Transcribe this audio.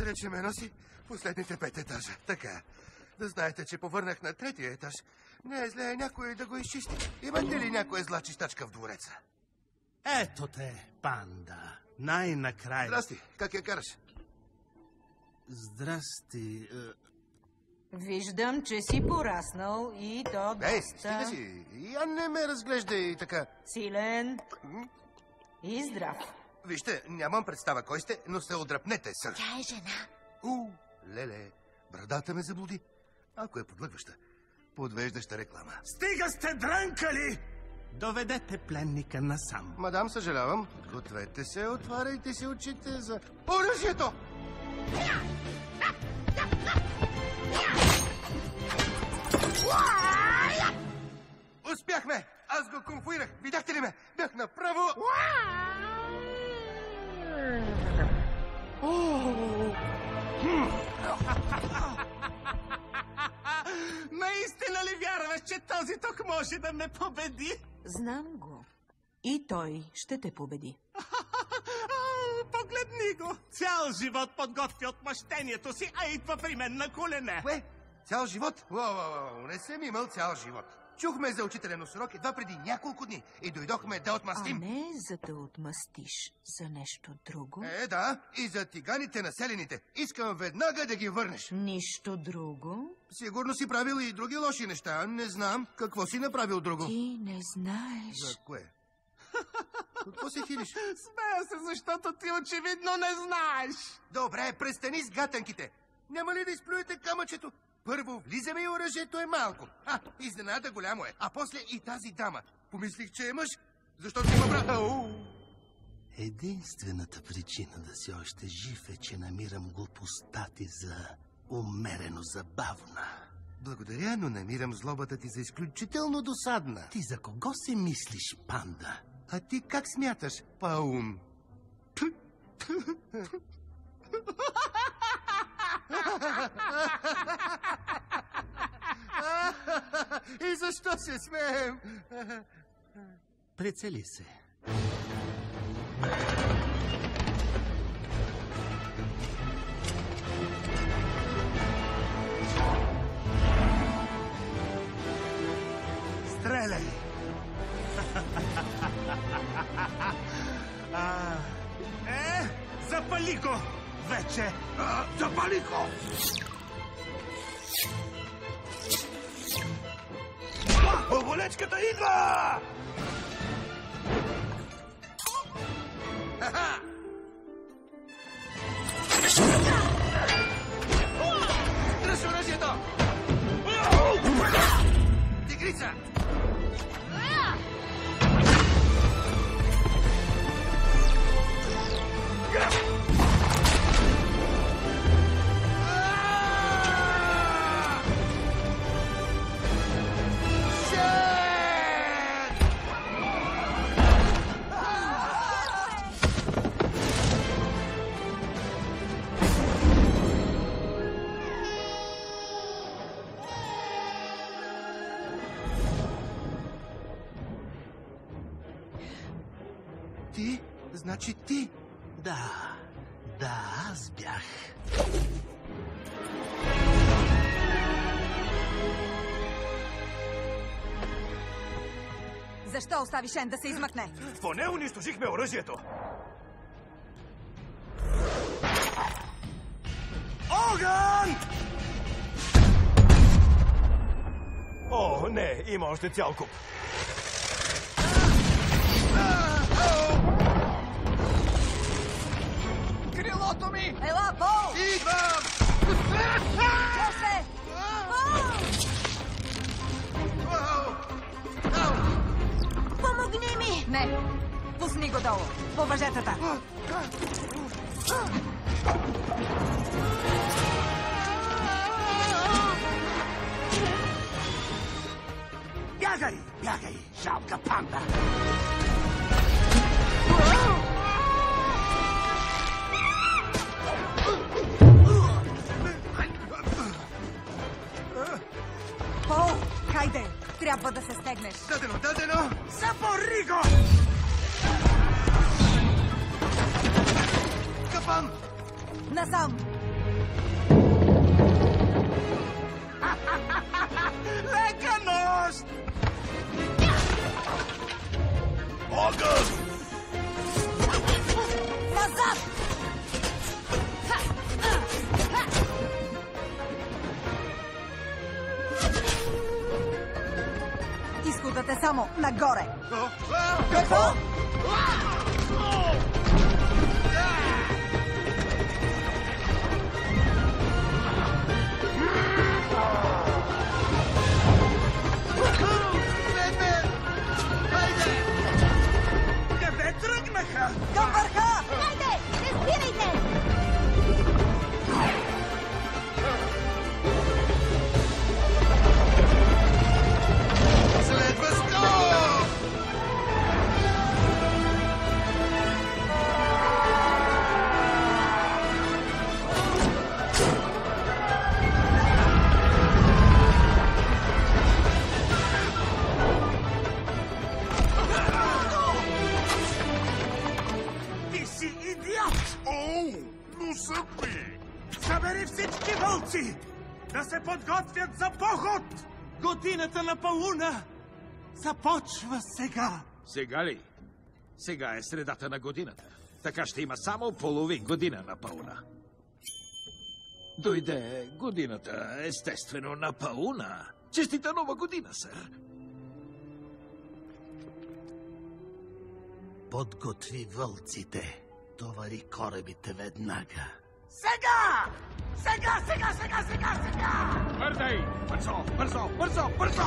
Благодаря, че ме носи последните 5 етажа. Така. Да знаете, че повърнах на 3-тия етаж. Не е зле някой да го изчисти. Имате ли някоя зла чистачка в двореца? Ето те, Панда. Най-накрая. Здрасти. Как я караш? Здрасти. Виждам, че си пораснал и то доста... Стига си. Я не ме разглеждай така. Силен и здрав. Вижте, нямам представа кой сте, но се отдръпнете, сър. Тя е жена. Леле, брадата ме заблуди. Ако е подлъгваща, подвеждаща реклама. Стига сте дрънкали! Доведете пленника насам. Мадам, съжалявам. Гответе се, отваряйте си очите за... Оръжието! Успяхме! Аз го конфуирах. Видяхте ли ме? Бях направо... Наистина ли вярваш, че този тук може да ме победи? Знам го. И той ще те победи. Погледни го! Цял живот подготвя отмъщението си, а идва при мен на колене. Кое? Цял живот? Не съм имал цял живот. Чухме за учителен урок едва преди няколко дни и дойдохме да отмъстим. А не за да отмъстиш за нещо друго? Да, и за тиганите на селените. Искам веднага да ги върнеш. Нищо друго? Сигурно си правил и други лоши неща. Не знам. Какво си направил друго? Ти не знаеш. За кое? Какво се хилиш? Смея се, защото ти очевидно не знаеш. Добре, престани с гатанките. Няма ли да изплюете камъчето? Първо влизаме и оръжието е малко. Изненада голямо е. А после и тази дама. Помислих, че е мъж, защото има брат. Единствената причина да си още жив е, че намирам глупостта ти за умерено забавна. Благодаря, но намирам злобата ти за изключително досадна. Ти за кого се мислиш, Панда? А ти как смяташ, Паун? И защо се смеем? Прецели се. Стреляй! Запали го вече! Запали го! Болечката идва! Дръж оръжието! Тигрица! Ти? Значи ти? Да, аз бях. Защо остави Шен да се измъкне? Поне унищожихме оръжието. Огън! О, не, има още цял куп. Крилото ми! Ела, Пол! Идвам! Чеше! Помогни ми! Не! Пусни го долу! По въжетата! Бягай, жалка Панда! Пол, хайде! Трябва да се стегнеш! Дадено! Запори го! Капан! Насам! само нагоре. Какво? Къде тръгнаха? Към върха! Хайде, не спирайте! Следва скок! Ти си идиот! Оу, но съпи! Събери всички вълци! Да се подготвят за поход! Годината на Пауна започва сега! Сега ли? Сега е средата на годината. Така ще има само половин година на Пауна. Дойде годината, естествено, на Пауна. Честита нова година, сър! Подготви вълците. Товари корабите веднага. Сега! Сега! Бързай! Бързо, бързо, бързо, бързо!